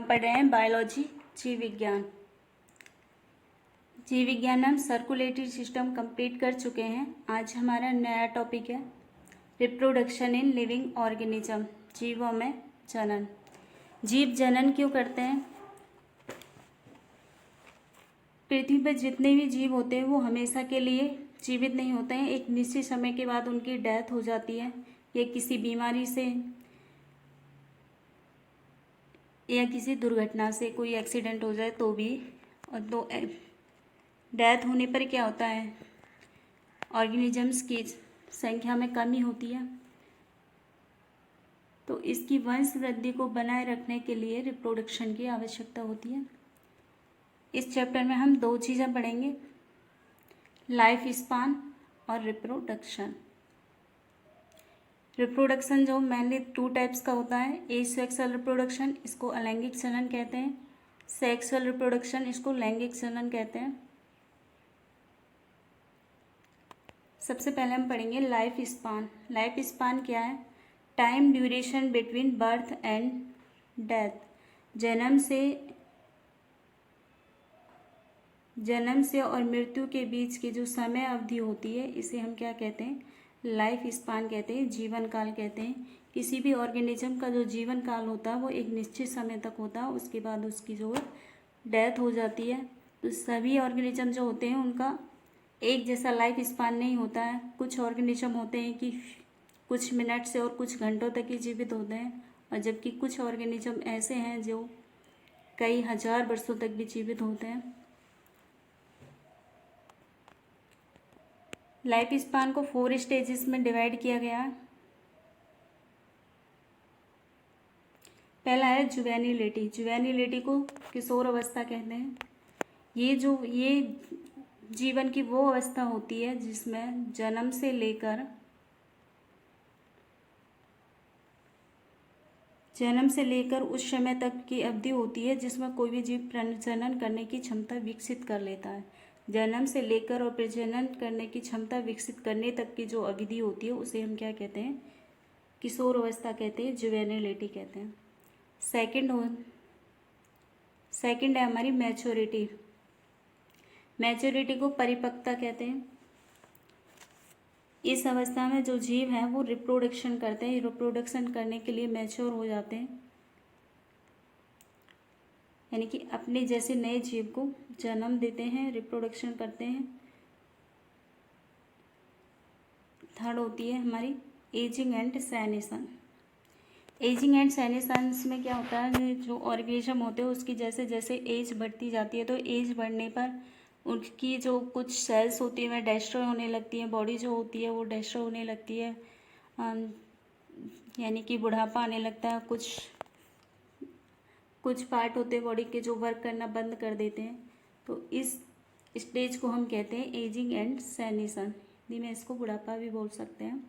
पढ़ रहे हैं बायोलॉजी, जीव विज्ञान। जीव विज्ञान में हम सर्कुलेटरी सिस्टम कंप्लीट कर चुके हैं। आज हमारा नया टॉपिक है रिप्रोडक्शन इन लिविंग ऑर्गेनिज्म, जीवों में जनन। जीव जनन क्यों करते हैं? पृथ्वी पर जितने भी जीव होते हैं वो हमेशा के लिए जीवित नहीं होते हैं। एक निश्चित समय के बाद उनकी डेथ हो जाती है, या किसी बीमारी से या किसी दुर्घटना से, कोई एक्सीडेंट हो जाए तो भी। और तो डेथ होने पर क्या होता है, ऑर्गेनिजम्स की संख्या में कमी होती है। तो इसकी वंश वृद्धि को बनाए रखने के लिए रिप्रोडक्शन की आवश्यकता होती है। इस चैप्टर में हम दो चीज़ें पढ़ेंगे, लाइफ स्पान और रिप्रोडक्शन। रिप्रोडक्शन जो मेनली 2 टाइप्स का होता है, एसेक्सुअल रिप्रोडक्शन, इसको अलैंगिक जनन कहते हैं। सेक्सुअल रिप्रोडक्शन, इसको लैंगिक जनन कहते हैं। सबसे पहले हम पढ़ेंगे लाइफ स्पान। लाइफ स्पान क्या है? Time duration between birth and death. जन्म से और मृत्यु के बीच की जो समय अवधि होती है, इसे हम क्या कहते हैं? लाइफ स्पान कहते हैं, जीवन काल कहते हैं। किसी भी ऑर्गेनिज्म का जो जीवन काल होता है वो एक निश्चित समय तक होता है, उसके बाद उसकी जो डेथ हो जाती है। तो सभी ऑर्गेनिज्म जो होते हैं उनका एक जैसा लाइफ स्पान नहीं होता है। कुछ ऑर्गेनिज्म होते हैं कि कुछ मिनट से और कुछ घंटों तक ही जीवित होते हैं, और जबकि कुछ ऑर्गेनिज्म ऐसे हैं जो कई हजार वर्षों तक भी जीवित होते हैं। लाइफ स्पान को 4 स्टेजेस में डिवाइड किया गया है। पहला है जुवेनिलिटी। जुवेनिलिटी को किशोर अवस्था कहते हैं। ये जीवन की वो अवस्था होती है जिसमें जन्म से लेकर उस समय तक की अवधि होती है जिसमें कोई भी जीव प्रजनन करने की क्षमता विकसित कर लेता है। जन्म से लेकर और प्रजनन करने की क्षमता विकसित करने तक की जो अवधि होती है उसे हम क्या कहते हैं? किशोर अवस्था कहते हैं, जुवेनिलिटी कहते हैं। सेकंड है हमारी मैच्योरिटी। मैच्योरिटी को परिपक्वता कहते हैं। इस अवस्था में जो जीव हैं वो रिप्रोडक्शन करते हैं, रिप्रोडक्शन करने के लिए मैच्योर हो जाते हैं, यानी कि अपने जैसे नए जीव को जन्म देते हैं, रिप्रोडक्शन करते हैं। थर्ड होती है हमारी एजिंग एंड सैनेशन। एजिंग एंड सैनेशन में क्या होता है, जो ऑर्गेनिज्म होते हैं उसकी जैसे जैसे एज बढ़ती जाती है, तो एज बढ़ने पर उनकी जो कुछ सेल्स होती है वह डिस्ट्रॉय होने लगती है, बॉडी जो होती है वो डिस्ट्रॉय होने लगती है, यानी कि बुढ़ापा आने लगता है। कुछ पार्ट होते हैं बॉडी के जो वर्क करना बंद कर देते हैं। तो इस स्टेज को हम कहते हैं एजिंग एंड सैनेशन। हिंदी में इसको बुढ़ापा भी बोल सकते हैं।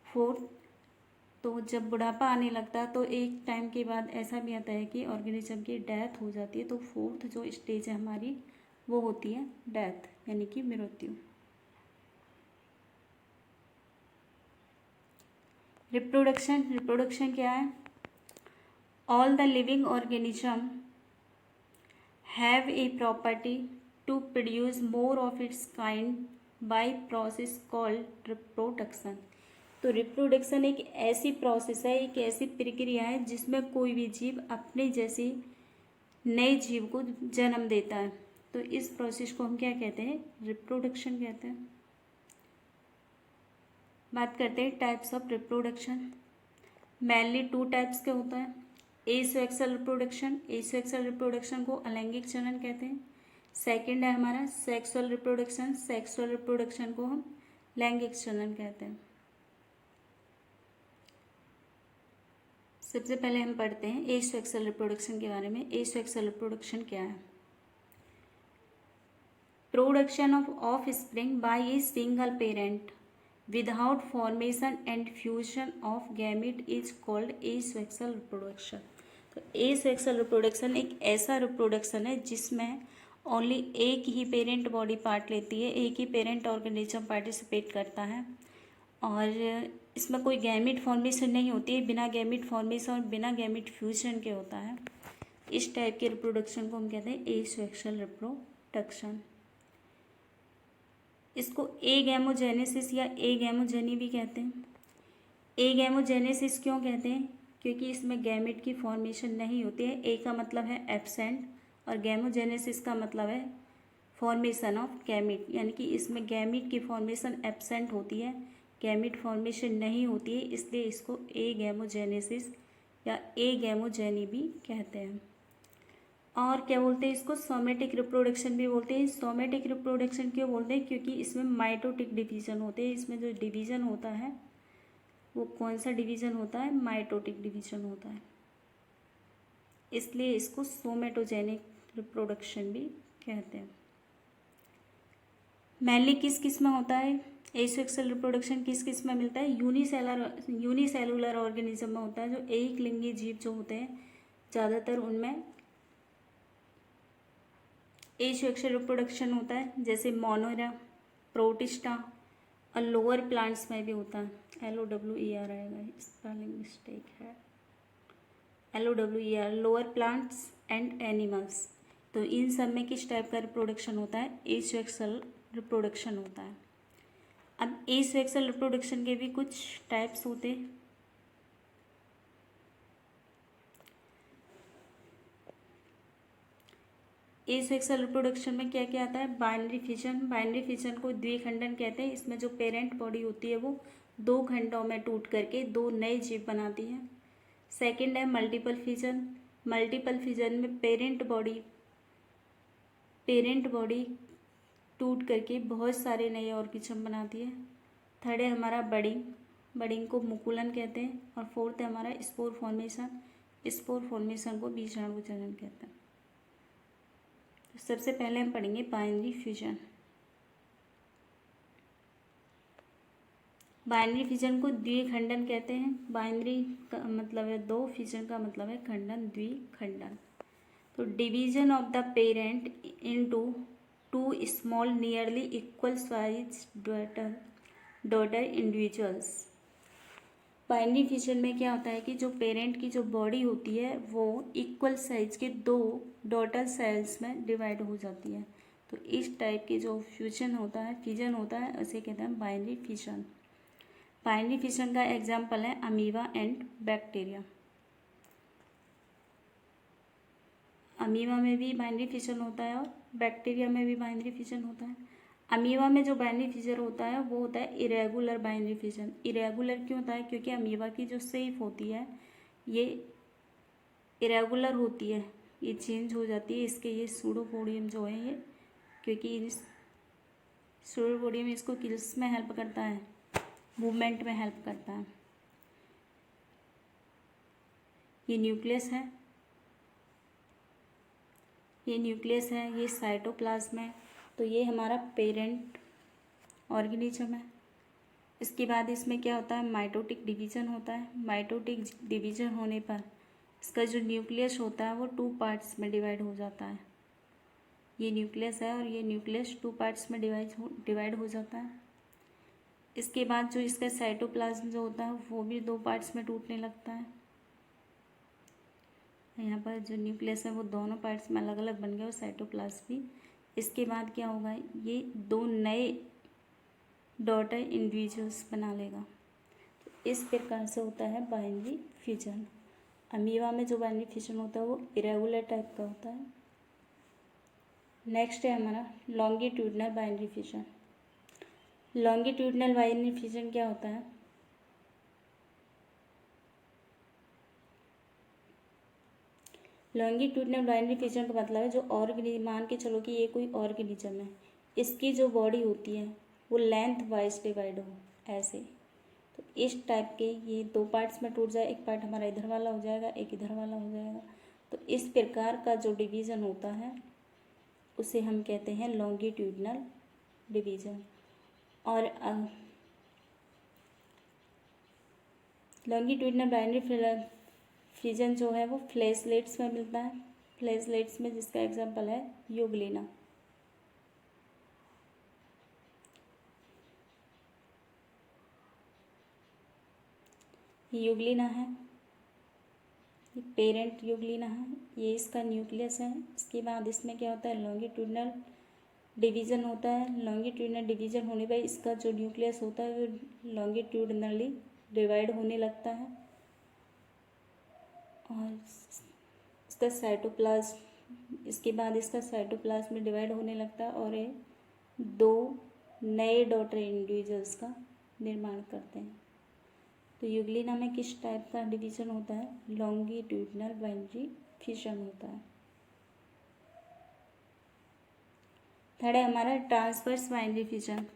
फोर्थ, तो जब बुढ़ापा आने लगता है तो एक टाइम के बाद ऐसा भी आता है कि ऑर्गेनिज्म की डेथ हो जाती है। तो फोर्थ जो स्टेज है हमारी वो होती है डेथ, यानी कि मृत्यु। रिप्रोडक्शन क्या है? All the living organism have a property to produce more of its kind by process called reproduction. तो रिप्रोडक्शन एक ऐसी प्रोसेस है, एक ऐसी प्रक्रिया है जिसमें कोई भी जीव अपने जैसे नए जीव को जन्म देता है। तो इस प्रोसेस को हम क्या कहते हैं? रिप्रोडक्शन कहते हैं। बात करते हैं types of reproduction. Mainly 2 types के होता है, एसेक्सुअल रिप्रोडक्शन। एसेक्सुअल रिप्रोडक्शन को अलैंगिक जनन कहते हैं। सेकंड है हमारा सेक्सुअल रिप्रोडक्शन। सेक्सुअल रिप्रोडक्शन को हम लैंगिक जनन कहते हैं। सबसे पहले हम पढ़ते हैं एसेक्सुअल रिप्रोडक्शन के बारे में। एसेक्सुअल रिप्रोडक्शन क्या है? Production of offspring by a single parent without formation and fusion of gamete is called asexual reproduction. तो एसेक्सुअल रिप्रोडक्शन एक ऐसा रिप्रोडक्शन है जिसमें ओनली एक ही पेरेंट बॉडी पार्ट लेती है, एक ही पेरेंट ऑर्गेनिज्म पार्टिसिपेट करता है, और इसमें कोई गैमेट फॉर्मेशन नहीं होती है। बिना गैमेट फॉर्मेशन और बिना गैमेट फ्यूजन के होता है। इस टाइप के रिप्रोडक्शन को हम कहते हैं एसेक्सुअल रिप्रोडक्शन। इसको एगैमोजेनेसिस या एगैमोजेनी भी कहते हैं। एगैमोजेनेसिस क्यों कहते हैं? क्योंकि इसमें गैमेट की फॉर्मेशन नहीं होती है। ए का मतलब है एब्सेंट और गैमोजेनेसिस का मतलब है फॉर्मेशन ऑफ गैमेट, यानी कि इसमें गैमेट की फॉर्मेशन एब्सेंट होती है, गैमेट फॉर्मेशन नहीं होती है, इसलिए इसको एगैमोजेनेसिस या एगैमोजेनी भी कहते हैं। और क्या बोलते हैं इसको? सोमेटिक रिप्रोडक्शन भी बोलते हैं। सोमेटिक रिप्रोडक्शन क्यों बोलते हैं? क्योंकि इसमें माइटोटिक डिवीजन होते हैं। इसमें जो डिवीजन होता है वो कौन सा डिवीजन होता है? माइटोटिक डिवीजन होता है, इसलिए इसको सोमेटोजेनिक रिप्रोडक्शन भी कहते हैं। मेनली किस किस में होता है एसेक्सुअल रिप्रोडक्शन? किस किस में मिलता है? यूनिसेलुलर ऑर्गेनिज्म में होता है। जो एक लिंगी जीव जो होते हैं ज़्यादातर उनमें एसेक्सुअल रिप्रोडक्शन होता है, जैसे मोनोरा, प्रोटिस्टा और लोअर प्लांट्स में भी होता है। LOWER आएगा, स्पेलिंग मिस्टेक है। LOWER, lower plants and animals. तो इन सब में किस टाइप का रिप्रोडक्शन होता है? एसेक्सुअल रिप्रोडक्शन होता है। अब एसेक्सुअल रिप्रोडक्शन के भी कुछ टाइप्स होते हैं। एसेक्सुअल रिप्रोडक्शन में क्या क्या आता है? Binary fission. बाइनरी फिजन को द्विखंडन कहते हैं। इसमें जो पेरेंट बॉडी होती है वो दो खंडों में टूट करके दो नए जीव बनाती है। सेकंड है मल्टीपल फिजन। मल्टीपल फिजन में पेरेंट बॉडी टूट करके बहुत सारे नए ऑर्गेनिज्म बनाती है। थर्ड है हमारा बडिंग को मुकुलन कहते हैं। और फोर्थ है हमारा स्पोर फॉर्मेशन को बीजाणु जनन कहते हैं। सबसे पहले हम पढ़ेंगे बाइनरी फ्यूजन। बाइनरी फिजन को द्विखंडन कहते हैं। बाइनरी का मतलब है दो, फिजन का मतलब है खंडन, द्विखंडन। तो division of the parent into two small nearly equal size daughter individuals. Binary fission में क्या होता है कि जो पेरेंट की जो बॉडी होती है वो इक्वल साइज के दो डॉटर सेल्स में डिवाइड हो जाती है। तो इस टाइप के जो फिजन होता है उसे कहते हैं बाइनरी फिजन। बाइनरी फिजन का एग्जाम्पल है अमीबा एंड बैक्टीरिया। अमीबा में भी बाइनरी फिजन होता है और बैक्टीरिया में भी बाइनरी फिजन होता है। अमीबा में जो बाइनरी फिजन होता है वो होता है इरेगुलर बाइनरी फिजन। इरेगुलर क्यों होता है? क्योंकि अमीबा की जो शेप होती है ये इरेगुलर होती है, ये चेंज हो जाती है। इसके ये सूडोपोडियम जो है ये, क्योंकि इस सूडोपोडियम इसको किस में हेल्प करता है? मूवमेंट में हेल्प करता है। ये न्यूक्लियस है, ये साइटोप्लाज्म है। तो ये हमारा पेरेंट ऑर्गेनिज्म है। इसके बाद इसमें क्या होता है? माइटोटिक डिवीजन होता है। माइटोटिक डिवीजन होने पर इसका जो न्यूक्लियस होता है वो टू पार्ट्स में डिवाइड हो जाता है। ये न्यूक्लियस है और ये न्यूक्लियस टू पार्ट्स में डिवाइड हो जाता है। इसके बाद जो इसका साइटोप्लाज्म जो होता है वो भी दो पार्ट्स में टूटने लगता है। यहाँ पर जो न्यूक्लियस है वो दोनों पार्ट्स में अलग अलग बन गया और साइटोप्लाज्म भी। इसके बाद क्या होगा? ये दो नए डॉटर इंडिविजुअल्स बना लेगा। तो इस प्रकार से होता है बाइनरी फिजन। अमीबा में जो बाइनरी फिजन होता है वो इरेगुलर टाइप का होता है। नेक्स्ट है हमारा longitudinal binary fission. Longitudinal binary fission क्या होता है? लॉन्गिट्यूडनल बाइनरी फिजन का मतलब है जो ऑर्गेनिज्म, मान के चलो कि ये कोई ऑर्गेनिज्म है, इसकी जो बॉडी होती है वो लेंथ वाइज डिवाइड हो ऐसे। तो इस टाइप के ये दो पार्ट्स में टूट जाए, एक पार्ट हमारा इधर वाला हो जाएगा, एक इधर वाला हो जाएगा। तो इस प्रकार का जो डिवीज़न होता है उसे हम कहते हैं लॉन्गिट्यूडनल डिवीज़न। और लॉन्गिट्यूडनल बाइनरी फिजन जो है वो फ्लैशलेट्स में मिलता है। फ्लैशलेट्स में जिसका एग्जांपल है यूग्लिना। यूग्लिना है, पेरेंट यूग्लिना है, ये इसका न्यूक्लियस है। इसके बाद इसमें क्या होता है, लॉन्गिट्यूडनल डिवीज़न होता है। लॉन्गिट्यूडनल डिवीज़न होने पर इसका जो न्यूक्लियस होता है वो लॉन्गिट्यूडनली डिवाइड होने लगता है और इसका साइटोप्लाज्म, इसके बाद इसका साइटोप्लाज्म में डिवाइड होने लगता है और ये 2 नए डॉटर इंडिविजुअल्स का निर्माण करते हैं। तो यूग्लिना में किस टाइप का डिवीज़न होता है, लॉन्गिट्यूडनल बाइनरी फिशन होता है। थर्ड है हमारा transverse binary fission.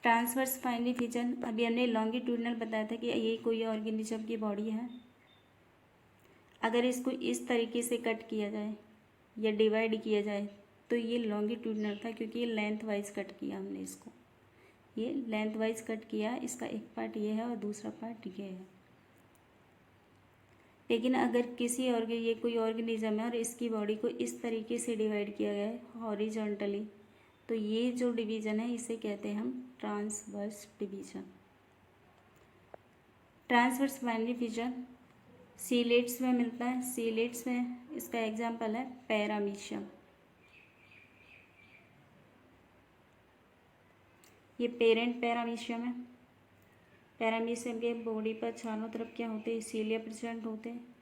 Transverse binary fission, अभी हमने लॉन्गिट्यूडनल बताया था कि ये कोई ऑर्गेनिज्म की बॉडी है, अगर इसको इस तरीके से कट किया जाए या डिवाइड किया जाए तो ये लॉन्गिट्यूडनल था, क्योंकि ये लेंथ वाइज कट किया हमने इसको, ये लेंथ वाइज कट किया। इसका एक पार्ट ये है और दूसरा पार्ट ये है। लेकिन अगर किसी ये कोई ऑर्गेनिज्म है और इसकी बॉडी को इस तरीके से डिवाइड किया गया है हॉरिजॉन्टली, तो ये जो डिवीज़न है इसे कहते हैं हम transverse division. Transverse binary fission ciliates में मिलता है। सीलेट्स में इसका एग्जाम्पल है पैरामीशियम। ये पेरेंट पैरामीशियम है। पैरामीशियम के बॉडी पर चारों तरफ क्या होते हैं, सीलिया प्रेजेंट होते हैं।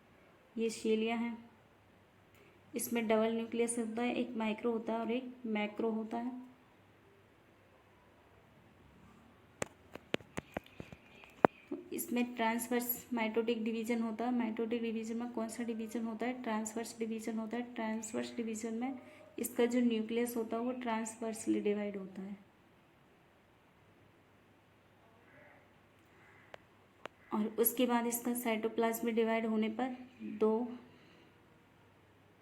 ये सीलिया हैं। इसमें डबल न्यूक्लियस होता है, एक माइक्रो होता है और एक मैक्रो होता है। इसमें ट्रांसवर्स माइटोटिक डिवीज़न होता है। माइटोटिक डिवीज़न में कौन सा डिवीज़न होता है, ट्रांसवर्स डिवीज़न होता है। ट्रांसवर्स डिवीज़न में इसका जो न्यूक्लियस होता है वो ट्रांसवर्सली डिवाइड होता है। और उसके बाद इसका साइटोप्लाज्म में डिवाइड होने पर 2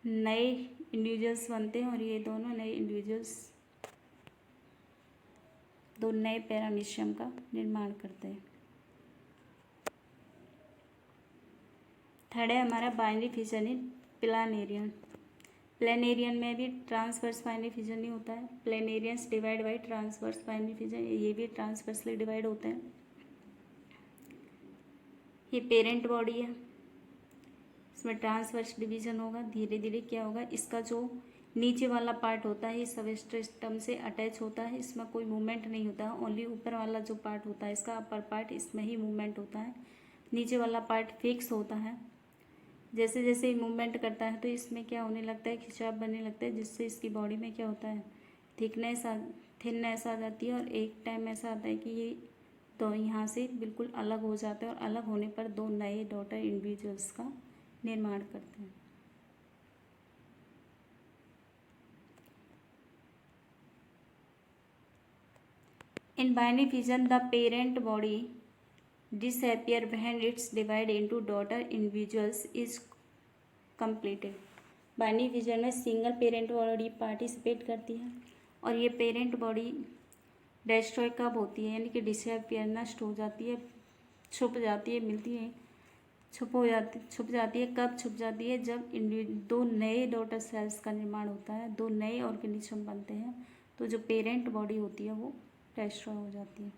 नए इंडिविजुअल्स बनते हैं और ये दोनों नए इंडिविजुअल्स 2 नए पैरामीशियम का निर्माण करते हैं। थर्ड है हमारा बाइनरी फिशन इन प्लानेरियन। प्लानेरियन में भी ट्रांसवर्स बाइनरी फिशन नहीं होता है। Planarians divide by transverse binary fission, ये भी ट्रांसवर्सली डिवाइड होते हैं। ये पेरेंट बॉडी है, इसमें ट्रांसवर्स डिवीज़न होगा। धीरे धीरे क्या होगा, इसका जो नीचे वाला पार्ट होता है ये सबस्ट्रेटम से अटैच होता है, इसमें कोई मूवमेंट नहीं होता है। ओनली ऊपर वाला जो पार्ट होता है इसका अपर पार्ट, इसमें ही मूवमेंट होता है। नीचे वाला पार्ट फिक्स होता है। जैसे जैसे मूवमेंट करता है तो इसमें क्या होने लगता है, खिंचाव बनने लगता है, जिससे इसकी बॉडी में क्या होता है, थिननेस आ जाती है। और एक टाइम ऐसा आता है कि ये तो यहाँ से बिल्कुल अलग हो जाते हैं और अलग होने पर 2 नए डॉटर इंडिविजुअल्स का निर्माण करते हैं। In binary fission the parent body disappear when its divide into daughter individuals is completed। Binary fission में सिंगल पेरेंट बॉडी पार्टिसिपेट करती है और ये पेरेंट बॉडी डिस्ट्रॉय कब होती है, यानी कि डिसअपियर, नष्ट हो जाती है, छुप जाती है, मिलती है, छुप जाती है। कब छुप जाती है, जब 2 नए डॉटर सेल्स का निर्माण होता है, 2 नए ऑर्गेनिज्म बनते हैं, तो जो पेरेंट बॉडी होती है वो डिस्ट्रॉय हो जाती है।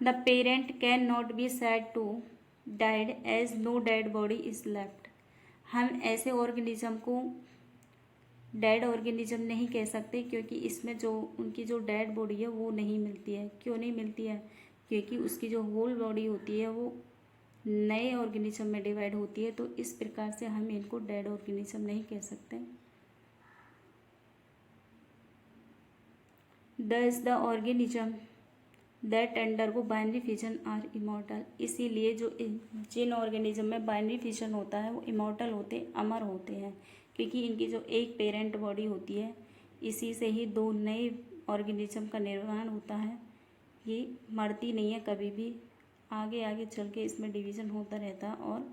The parent can not be said to died as no dead body is left. हम ऐसे ऑर्गेनिज्म को डेड ऑर्गेनिज्म नहीं कह सकते, क्योंकि इसमें जो उनकी जो डेड बॉडी है वो नहीं मिलती है। क्यों नहीं मिलती है, क्योंकि उसकी जो होल बॉडी होती है वो नए ऑर्गेनिज्म में डिवाइड होती है, तो इस प्रकार से हम इनको डेड ऑर्गेनिज्म नहीं कह सकते। Thus the organism that undergo binary fission are immortal. इसीलिए जो जिन ऑर्गेनिज्म में बाइनरी फिशन होता है वो इमॉर्टल होते, अमर होते हैं, क्योंकि इनकी जो एक पेरेंट बॉडी होती है इसी से ही 2 नए ऑर्गेनिज्म का निर्माण होता है। ये मरती नहीं है कभी भी, आगे आगे चल के इसमें डिवीज़न होता रहता है और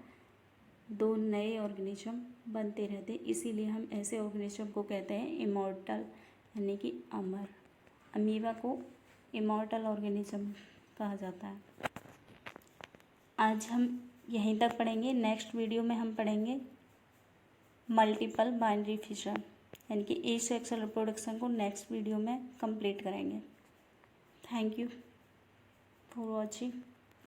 2 नए ऑर्गेनिज्म बनते रहते। इसीलिए हम ऐसे ऑर्गेनिज्म को कहते हैं इमॉर्टल, यानी कि अमर। अमीबा को इमॉर्टल ऑर्गेनिज्म कहा जाता है। आज हम यहीं तक पढ़ेंगे। नेक्स्ट वीडियो में हम पढ़ेंगे मल्टीपल बाइनरी फिशन, यानी कि एसेक्सुअल रिप्रोडक्शन को नेक्स्ट वीडियो में कंप्लीट करेंगे। Thank you for watching.